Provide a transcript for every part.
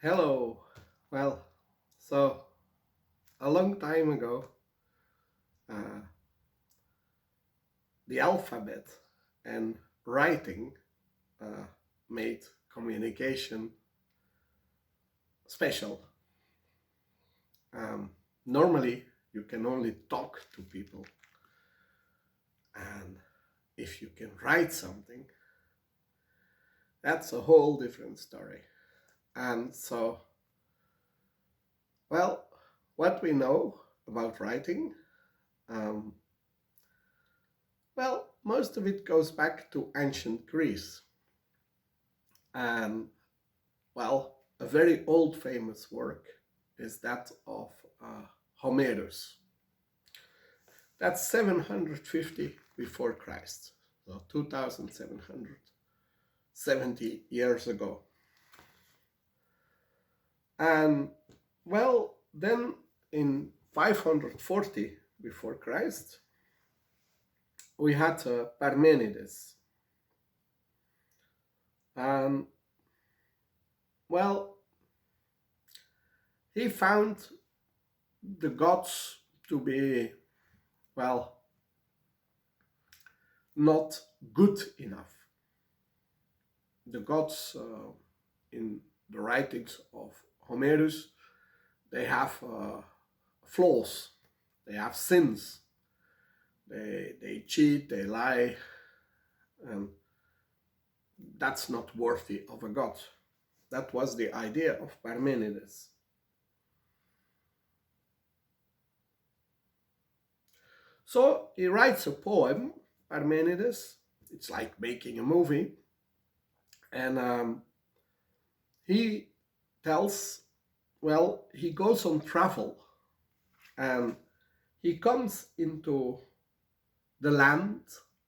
Hello. Well, so a long time ago, uh, the alphabet and writing uh, made communication special. Um, Normally, you can only talk to people, and if you can write something, that's a whole different story. And so, well, what we know about writing, um, well, most of it goes back to ancient Greece. And well, a very old famous work is that of Homerus. That's 750 before Christ, so 2770 years ago. And well, then in 540 before Christ, we had Parmenides. And well, he found the gods to be, well, not good enough. The gods in the writings of Homerus, they have flaws, they have sins, they cheat, they lie, and that's not worthy of a god. That was the idea of Parmenides. So he writes a poem, Parmenides. It's like making a movie. And he tells, well, he goes on travel and he comes into the land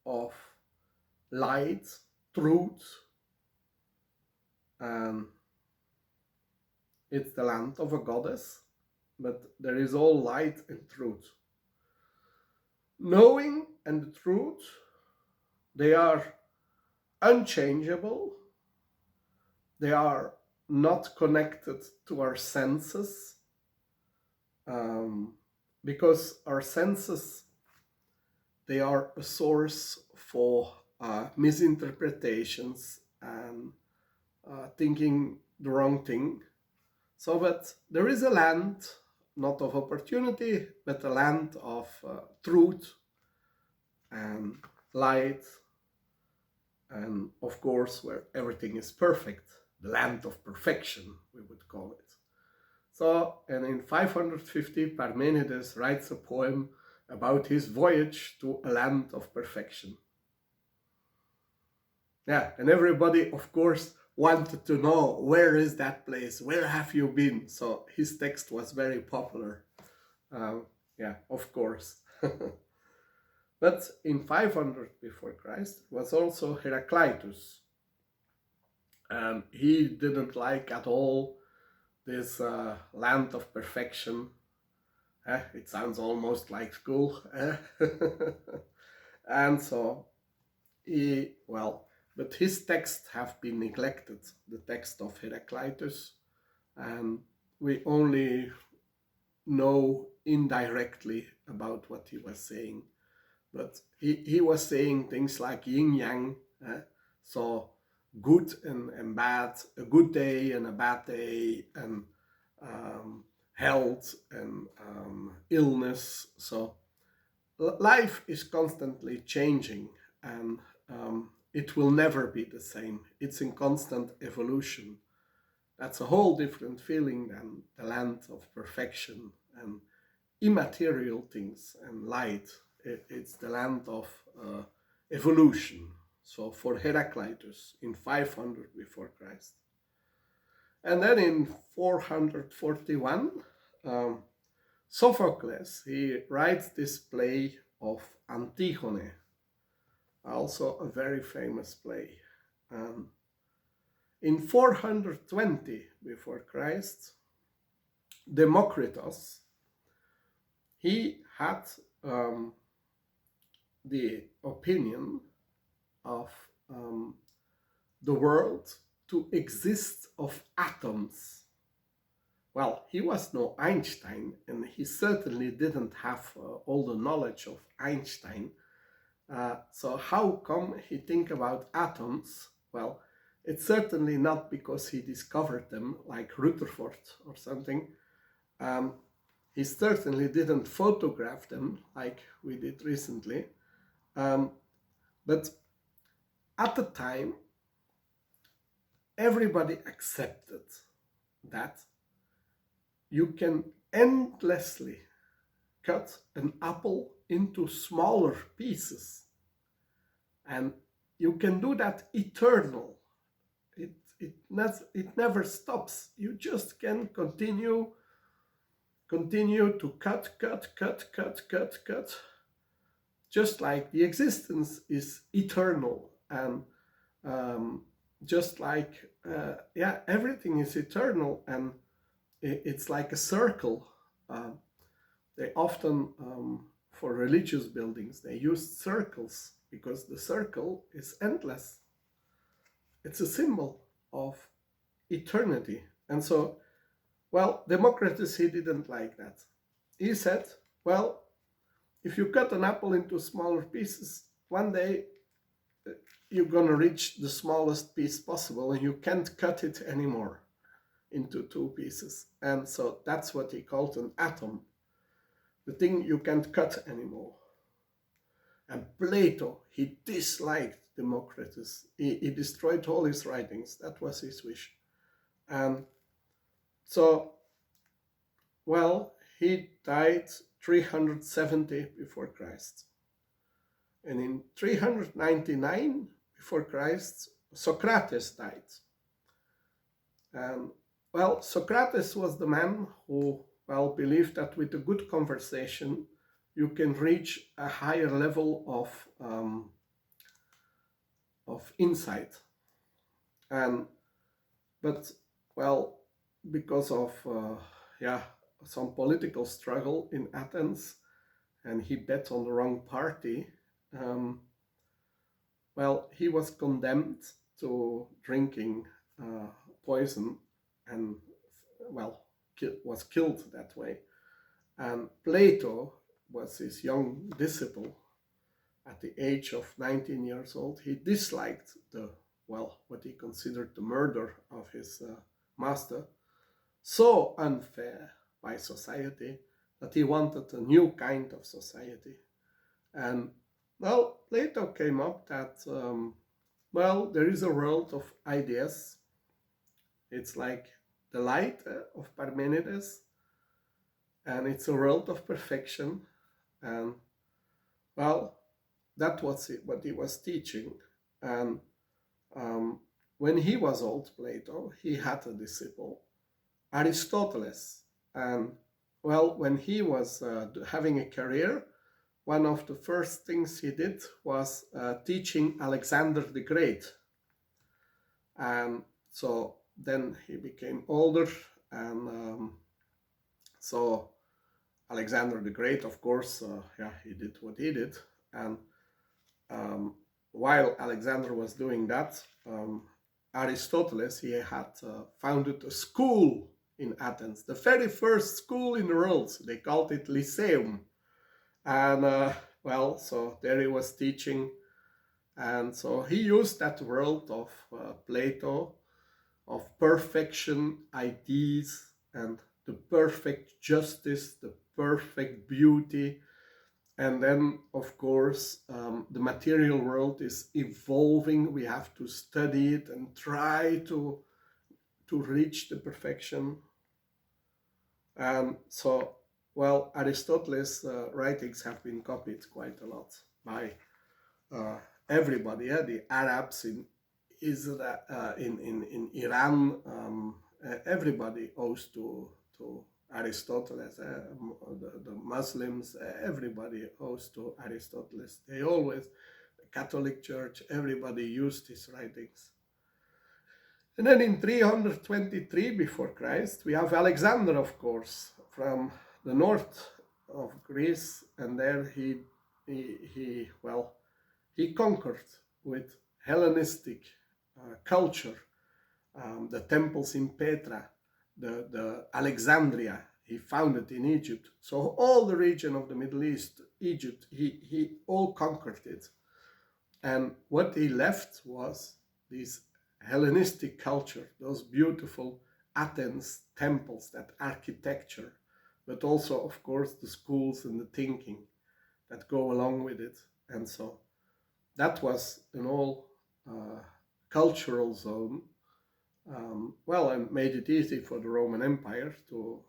of light, truth, and it's the land of a goddess, but there is all light and truth. Knowing and the truth, they are unchangeable, they are not connected to our senses, because our senses, they are a source for misinterpretations and thinking the wrong thing. So, but there is a land, not of opportunity, but a land of truth and light, and of course, where everything is perfect, the land of perfection, we would call it. So, and in 550, Parmenides writes a poem about his voyage to a land of perfection. Yeah, and everybody, of course, wanted to know, where is that place? Where have you been? So his text was very popular. Yeah, of course. But in 500 before Christ was also Heraclitus. And he didn't like at all this land of perfection. It sounds almost like school. And so but his texts have been neglected, the text of Heraclitus, and we only know indirectly about what he was saying. But he was saying things like yin yang, so good and bad, a good day and a bad day, and health and illness. So life is constantly changing, and it will never be the same. It's in constant evolution. That's a whole different feeling than the land of perfection and immaterial things and light. It's the land of evolution. So for Heraclitus in 500 before Christ. And then in 441, Sophocles, he writes this play of Antigone, also a very famous play. In 420 before Christ, Democritus, he had the opinion of the world to exist of atoms. well, he was no Einstein, and he certainly didn't have all the knowledge of Einstein. So how come he think about atoms? Well, it's certainly not because he discovered them like Rutherford or something. Um, he certainly didn't photograph them like we did recently. Um, but at the time, everybody accepted that you can endlessly cut an apple into smaller pieces, and you can do that eternal. It never stops. You just can continue to cut, just like the existence is eternal, and um, just like yeah, everything is eternal, and it's like a circle. They often for religious buildings they use circles because the circle is endless. It's a symbol of eternity. And so, well, Democritus, he didn't like that. He said, well, if you cut an apple into smaller pieces, one day you're going to reach the smallest piece possible and you can't cut it anymore into two pieces. And so that's what he called an atom, the thing you can't cut anymore. And Plato, he disliked Democritus. He destroyed all his writings. That was his wish. And so, well, he died 370 before Christ. And in 399 before Christ, Socrates died. And, well, Socrates was the man who, well, believed that with a good conversation, you can reach a higher level of insight. And, but, well, because of, yeah, some political struggle in Athens, and he bet on the wrong party, well, he was condemned to drinking poison and, well, was killed that way. And Plato was his young disciple. At the age of 19 years old, he disliked the, well, what he considered the murder of his master, so unfair by society, that he wanted a new kind of society. And, well, Plato came up that, well, there is a world of ideas. It's like the light of Parmenides, and it's a world of perfection. And, well, that was what he was teaching. And when he was old, Plato, he had a disciple, Aristotle. And, well, when he was having a career, one of the first things he did was teaching Alexander the Great. And so then he became older, and so Alexander the Great, of course, yeah, he did what he did. And while Alexander was doing that, Aristotle, he had founded a school in Athens, the very first school in the world. They called it Lyceum. And, well, so there he was teaching. And so he used that world of Plato, of perfection, ideas, and the perfect justice, the perfect beauty. And then, of course, the material world is evolving. We have to study it and try to reach the perfection. And so, well, Aristotle's writings have been copied quite a lot by everybody. Yeah? The Arabs in Israel, in Iran, everybody owes to Aristotle. The Muslims, everybody owes to Aristotle. They always, the Catholic Church, everybody used his writings. And then in 323 before Christ, we have Alexander, of course, from the north of Greece, and there he conquered with Hellenistic culture, the temples in Petra, the Alexandria. He founded in Egypt. So all the region of the Middle East, Egypt, he all conquered it. And what he left was this Hellenistic culture, those beautiful Athens temples, that architecture, but also, of course, the schools and the thinking that go along with it. And so that was an all cultural zone, and made it easy for the Roman Empire to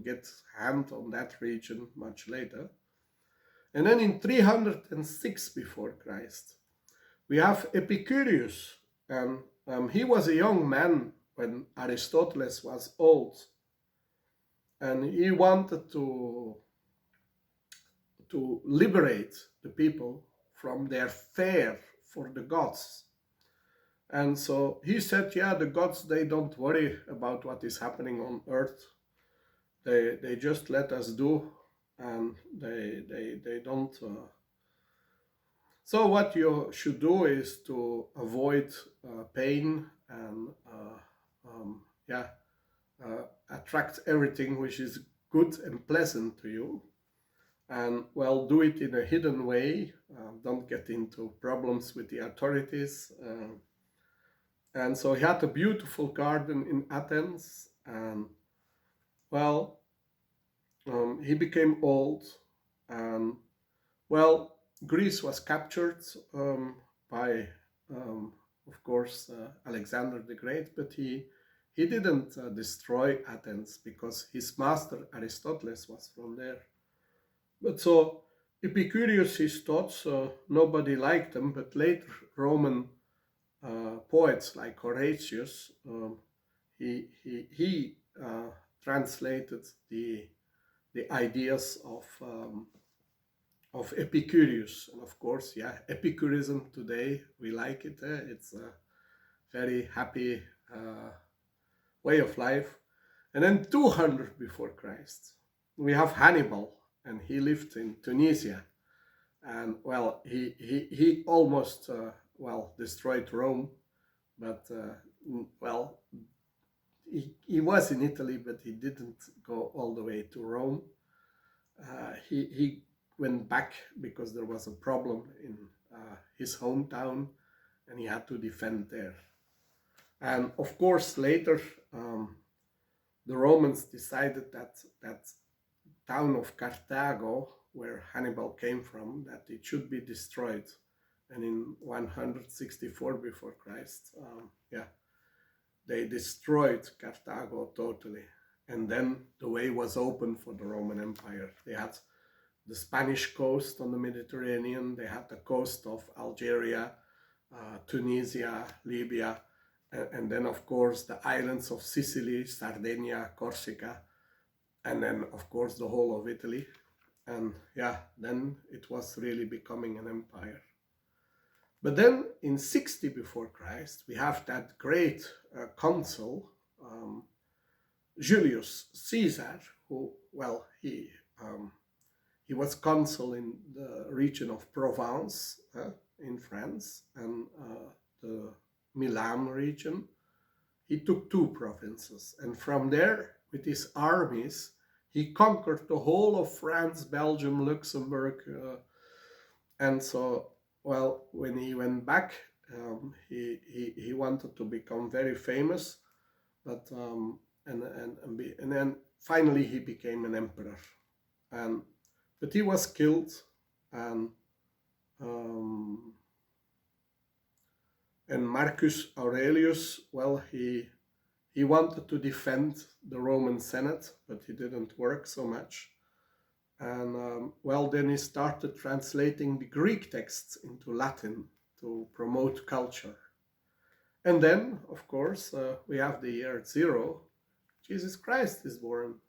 get hand on that region much later. And then in 306 before Christ, we have Epicurus, and he was a young man when Aristotle was old, and he wanted to liberate the people from their fear for the gods. And so he said, yeah, the gods, they don't worry about what is happening on earth. They just let us do, and they don't. So what you should do is to avoid pain and attract everything which is good and pleasant to you. And do it in a hidden way. Don't get into problems with the authorities. And so he had a beautiful garden in Athens, and he became old, and Greece was captured by, of course, Alexander the Great, but he didn't destroy Athens because his master Aristotle was from there. But so Epicurus, his thoughts, nobody liked them, but later Roman poets like Horatius, he translated the ideas of Epicurus, and of course, Epicurism today, we like it. It's a very happy way of life. And then 200 before Christ, we have Hannibal, and he lived in Tunisia, and he almost destroyed Rome, but he was in Italy, but he didn't go all the way to Rome. He went back because there was a problem in his hometown, and he had to defend there. And of course, later the Romans decided that town of Carthago, where Hannibal came from, that it should be destroyed. And in 164 before Christ, they destroyed Carthago totally. And then the way was open for the Roman Empire. They had the Spanish coast on the Mediterranean, they had the coast of Algeria, Tunisia, Libya, and then of course the islands of Sicily, Sardinia, Corsica, and then of course the whole of Italy. And then it was really becoming an empire. But then in 60 before Christ, we have that great consul, Julius Caesar, who, he was consul in the region of Provence in France, and the Milan region. He took 2 provinces, and from there, with his armies, he conquered the whole of France, Belgium, Luxembourg, and so when he went back, he wanted to become very famous, but and then finally he became an emperor, but he was killed, and Marcus Aurelius, he wanted to defend the Roman Senate, but it didn't work so much. And then he started translating the Greek texts into Latin to promote culture. And then, of course, we have the year 0. Jesus Christ is born.